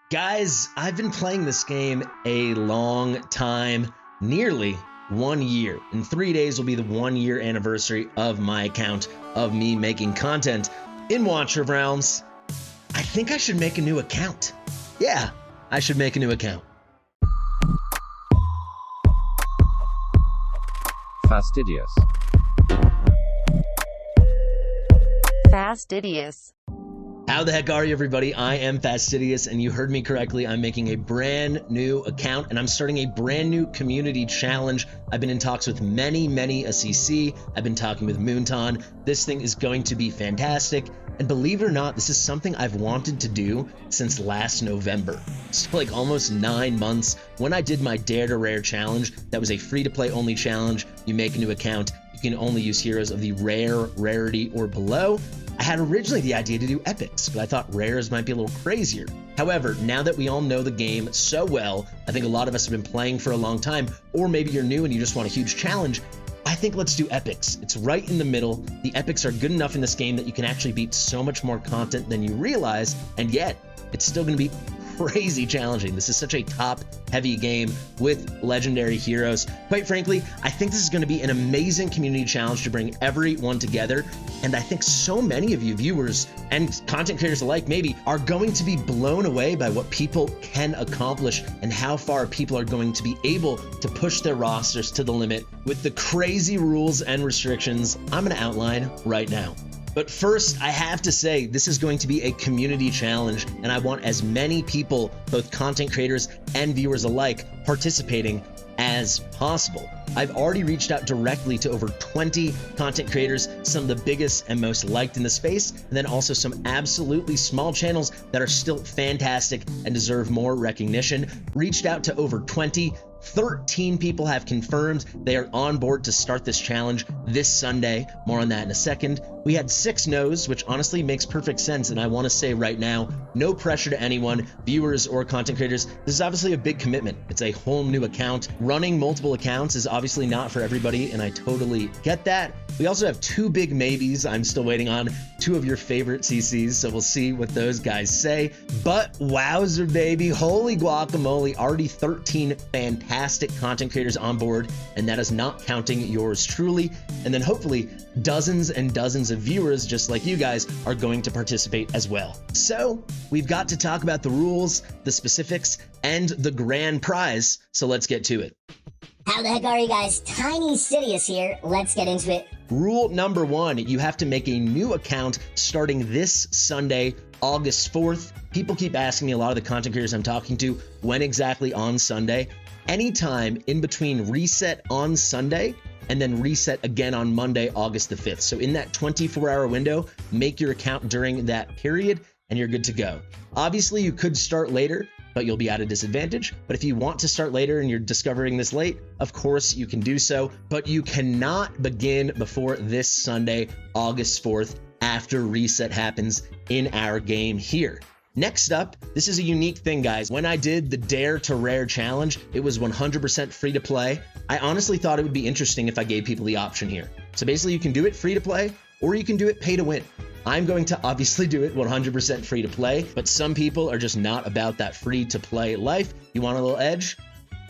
Guys, I've been playing this game a long time, nearly 1 year. In 3 days will be the 1 year anniversary of my account, of me making content in Watcher of Realms. I think I should make a new account. Yeah, I should make a new account. Fastidious. Fastidious. How the heck are you, everybody? I am Fastidious, and you heard me correctly. I'm making a brand new account, and I'm starting a brand new community challenge. I've been in talks with many a CC. I've been talking with Moonton. This thing is going to be fantastic. And believe it or not, this is something I've wanted to do since last November. So like almost 9 months. When I did my Dare to Rare challenge, that was a free-to-play only challenge. You make a new account. You can only use heroes of the rare, rarity, or below. I had originally the idea to do epics, but I thought rares might be a little crazier. However, now that we all know the game so well, I think a lot of us have been playing for a long time, or maybe you're new and you just want a huge challenge, I think let's do epics. It's right in the middle. The epics are good enough in this game that you can actually beat so much more content than you realize, and yet it's still going to be crazy challenging. This is such a top-heavy game with legendary heroes. Quite frankly, I think this is going to be an amazing community challenge to bring everyone together, and I think so many of you viewers and content creators alike maybe are going to be blown away by what people can accomplish and how far people are going to be able to push their rosters to the limit with the crazy rules and restrictions I'm going to outline right now. But first, I have to say, this is going to be a community challenge, and I want as many people, both content creators and viewers alike, participating as possible. I've already reached out directly to over 20 content creators, some of the biggest and most liked in the space, and then also some absolutely small channels that are still fantastic and deserve more recognition. Reached out to over 20. 13 people have confirmed they are on board to start this challenge this Sunday. More on that in a second. We had 6 no's, which honestly makes perfect sense, and I want to say right now, no pressure to anyone, viewers or content creators. This is obviously a big commitment. It's a whole new account. Running multiple accounts is obviously not for everybody, and I totally get that. We also have 2 big maybes. I'm still waiting on 2 of your favorite CCs, so we'll see what those guys say. But wowzer, baby, holy guacamole, already 13 fantastic content creators on board, and that is not counting yours truly. And then hopefully dozens and dozens of viewers just like you guys are going to participate as well. So we've got to talk about the rules, the specifics, and the grand prize. So let's get to it. How the heck are you guys? Tiny Sidious here. Let's get into it. Rule number 1, you have to make a new account starting this Sunday, August 4th. People keep asking me, a lot of the content creators I'm talking to, when exactly on Sunday. Anytime in between reset on Sunday and then reset again on Monday, August the 5th. So in that 24-hour window, make your account during that period and you're good to go. Obviously, you could start later, but you'll be at a disadvantage. But if you want to start later and you're discovering this late, of course you can do so, but you cannot begin before this Sunday, August 4th, after reset happens in our game here. Next up, this is a unique thing, guys. When I did the Dare to Rare challenge, it was 100% free to play. I honestly thought it would be interesting if I gave people the option here. So basically you can do it free to play or you can do it pay to win. I'm going to obviously do it 100% free to play, but some people are just not about that free to play life. You want a little edge?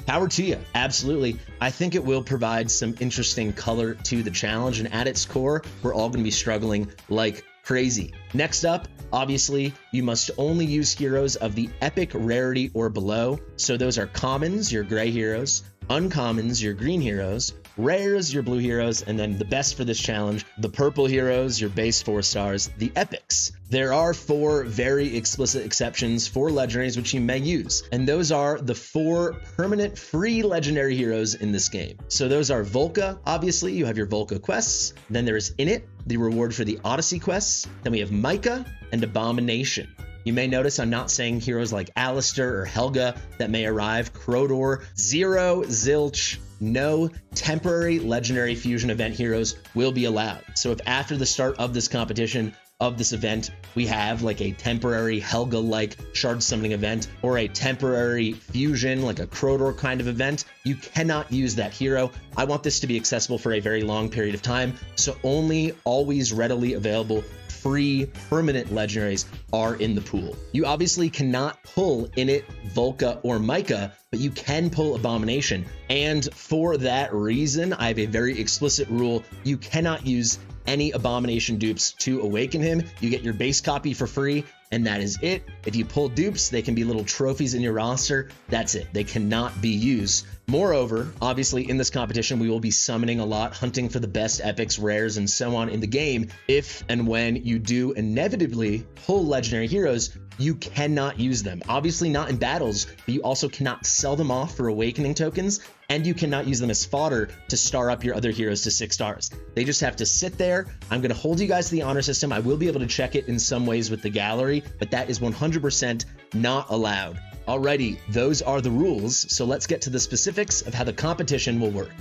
Power to you. Absolutely. I think it will provide some interesting color to the challenge, and at its core, we're all going to be struggling like crazy. Next up, obviously, you must only use heroes of the epic rarity or below. So those are commons, your gray heroes, uncommons, your green heroes, rares, your blue heroes, and then the best for this challenge, the purple heroes, your base 4 stars, the epics. There are 4 very explicit exceptions for legendaries which you may use, and those are the 4 permanent free legendary heroes in this game. So those are Volca, obviously, you have your Volca quests, then there's Init, the reward for the Odyssey quests, then we have Micah and Abomination. You may notice I'm not saying heroes like Alistair or Helga that may arrive, Crodor, Zero, Zilch. No temporary legendary fusion event heroes will be allowed. So if after the start of this competition, of this event, we have like a temporary Helga-like shard summoning event or a temporary fusion, like a Crodor kind of event, you cannot use that hero. I want this to be accessible for a very long period of time, so only always readily available free permanent legendaries are in the pool. You obviously cannot pull Init, Volca, or Micah, but you can pull Abomination. And for that reason, I have a very explicit rule. You cannot use any Abomination dupes to awaken him. You get your base copy for free, and that is it. If you pull dupes, they can be little trophies in your roster. That's it. They cannot be used. Moreover, obviously in this competition, we will be summoning a lot, hunting for the best epics, rares, and so on in the game. If and when you do inevitably pull legendary heroes, you cannot use them. Obviously not in battles, but you also cannot sell them off for awakening tokens, and you cannot use them as fodder to star up your other heroes to 6 stars. They just have to sit there. I'm going to hold you guys to the honor system. I will be able to check it in some ways with the gallery, but that is 100% not allowed. Alrighty, those are the rules. So let's get to the specifics of how the competition will work.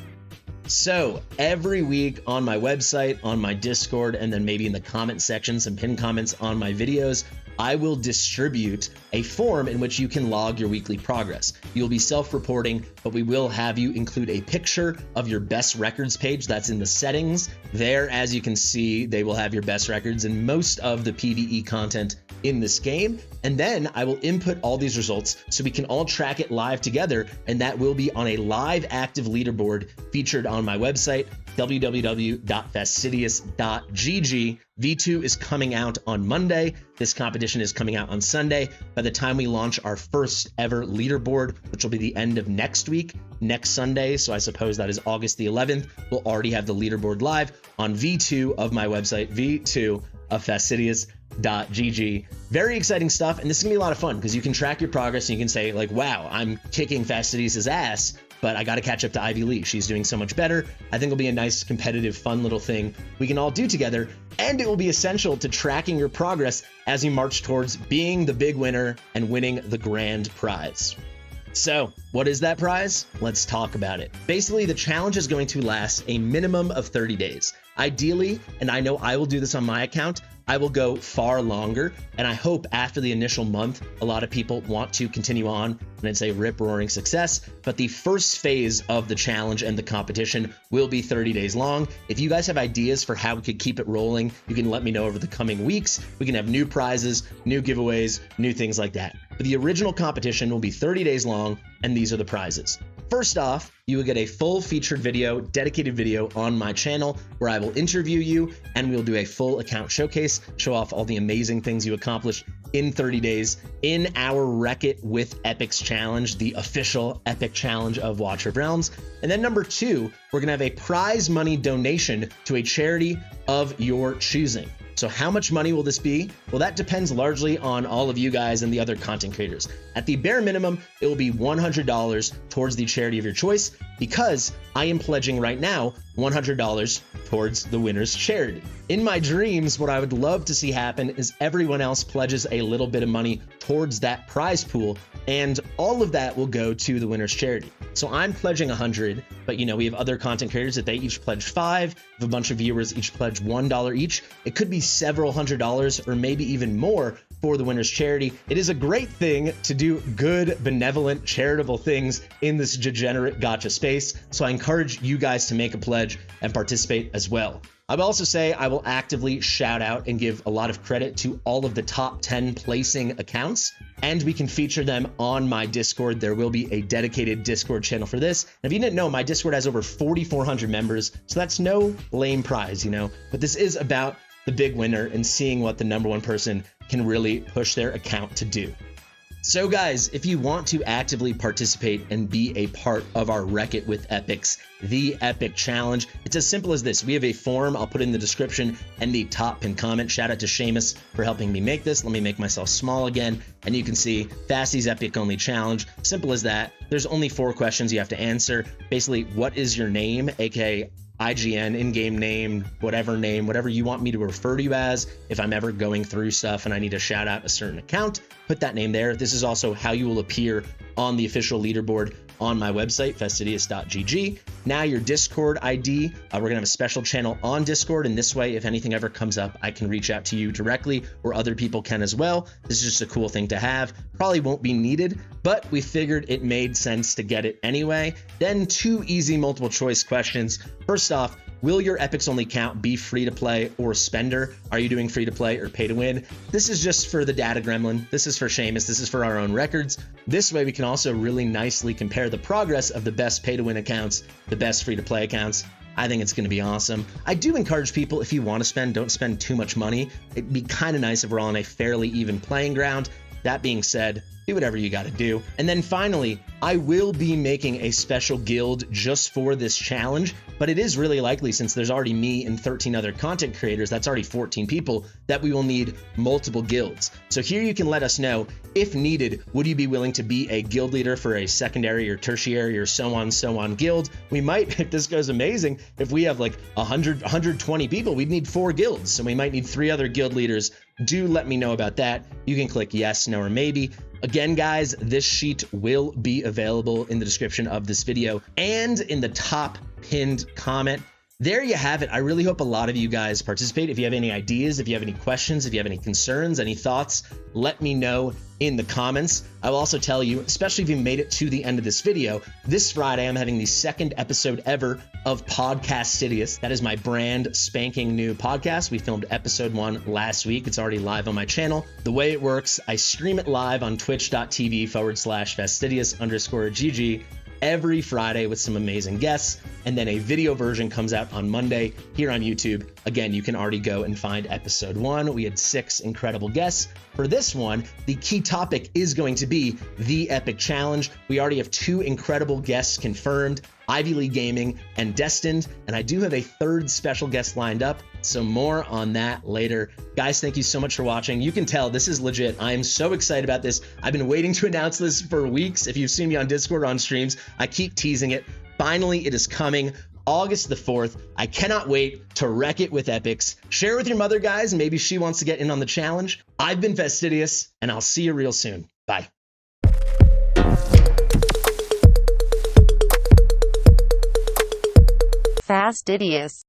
So every week on my website, on my Discord, and then maybe in the comment section, some pinned comments on my videos, I will distribute a form in which you can log your weekly progress. You'll be self-reporting, but we will have you include a picture of your best records page. That's in the settings. There, as you can see, they will have your best records and most of the PvE content in this game. And then I will input all these results so we can all track it live together. And that will be on a live active leaderboard featured on my website, www.fastidious.gg. V2 is coming out on Monday. This competition is coming out on Sunday. By the time we launch our first ever leaderboard, which will be the end of next week, next Sunday, so I suppose that is August the 11th, we'll already have the leaderboard live on V2 of my website, V2 of Fastidious.gg. Very exciting stuff, and this is gonna be a lot of fun because you can track your progress and you can say like, wow, I'm kicking Fastidious' ass, but I got to catch up to Ivy Lee. She's doing so much better. I think it'll be a nice, competitive, fun little thing we can all do together. And it will be essential to tracking your progress as you march towards being the big winner and winning the grand prize. So what is that prize? Let's talk about it. Basically, the challenge is going to last a minimum of 30 days. Ideally, and I know I will do this on my account, I will go far longer, and I hope after the initial month, a lot of people want to continue on, and I'd say rip-roaring success, but the first phase of the challenge and the competition will be 30 days long. If you guys have ideas for how we could keep it rolling, you can let me know over the coming weeks. We can have new prizes, new giveaways, new things like that. But the original competition will be 30 days long, and these are the prizes. First off, you will get a full featured video, dedicated video on my channel where I will interview you and we'll do a full account showcase, show off all the amazing things you accomplished in 30 days in our Wreck It with Epics challenge, the official epic challenge of Watcher of Realms. And then number 2, we're gonna have a prize money donation to a charity of your choosing. So how much money will this be? Well, that depends largely on all of you guys and the other content creators. At the bare minimum, it will be $100 towards the charity of your choice because I am pledging right now $100 towards the winner's charity. In my dreams, what I would love to see happen is everyone else pledges a little bit of money towards that prize pool, and all of that will go to the winner's charity. So I'm pledging 100, but you know, we have other content creators that they each pledge 5, if a bunch of viewers each pledge $1 each, it could be several $100s or maybe even more for the winner's charity. It is a great thing to do good, benevolent, charitable things in this degenerate gacha space. So I encourage you guys to make a pledge and participate as well. I will also say I will actively shout out and give a lot of credit to all of the top 10 placing accounts, and we can feature them on my Discord. There will be a dedicated Discord channel for this. And if you didn't know, my Discord has over 4,400 members, so that's no lame prize, you know, but this is about the big winner and seeing what the number one person can really push their account to do. So guys, if you want to actively participate and be a part of our Wreck It with Epics, the Epic Challenge, it's as simple as this. We have a form I'll put in the description and the top pinned comment. Shout out to Seamus for helping me make this. Let me make myself small again. And you can see Fasti's Epic Only Challenge. Simple as that. There's only 4 questions you have to answer. Basically, what is your name, aka IGN, in-game name, whatever you want me to refer to you as. If I'm ever going through stuff and I need to shout out a certain account, put that name there. This is also how you will appear on the official leaderboard on my website, fastidious.gg. Now your Discord ID, we're gonna have a special channel on Discord, and this way, if anything ever comes up, I can reach out to you directly, or other people can as well. This is just a cool thing to have. Probably won't be needed, but we figured it made sense to get it anyway. Then 2 easy multiple choice questions. First off, Will your Epics Only account be free to play or spender? Are you doing free to play or pay to win? This is just for the data gremlin. This is for Seamus. This is for our own records. This way we can also really nicely compare the progress of the best pay to win accounts, the best free to play accounts. I think it's going to be awesome. I do encourage people, if you want to spend, don't spend too much money. It'd be kind of nice if we're all on a fairly even playing ground. That being said, do whatever you got to do. And then finally, I will be making a special guild just for this challenge, but it is really likely, since there's already me and 13 other content creators, that's already 14 people, that we will need multiple guilds. So here you can let us know, if needed, would you be willing to be a guild leader for a secondary or tertiary or so on guild? We might, if this goes amazing, if we have like 120 people, we'd need 4 guilds. So we might need 3 other guild leaders. Do let me know about that. You can click yes, no, or maybe. Again, guys, this sheet will be available in the description of this video and in the top pinned comment. There you have it. I really hope a lot of you guys participate. If you have any ideas, if you have any questions, if you have any concerns, any thoughts, let me know in the comments. I will also tell you, especially if you made it to the end of this video, this Friday I'm having the 2nd episode ever of Fastidious. That is my brand spanking new podcast. We filmed episode 1 last week. It's already live on my channel. The way it works, I stream it live on twitch.tv/fastidious_GG every Friday with some amazing guests, and then a video version comes out on Monday here on YouTube. Again, you can already go and find episode 1. We had 6 incredible guests. For this one, the key topic is going to be the Epic Challenge. We already have 2 incredible guests confirmed, Ivy League Gaming and Destined, and I do have a 3rd special guest lined up, so more on that later. Guys, thank you so much for watching. You can tell this is legit. I am so excited about this. I've been waiting to announce this for weeks. If you've seen me on Discord or on streams, I keep teasing it. Finally, it is coming. August the 4th. I cannot wait to wreck it with Epics. Share with your mother, guys. Maybe she wants to get in on the challenge. I've been Fastidious, and I'll see you real soon. Bye. Fastidious.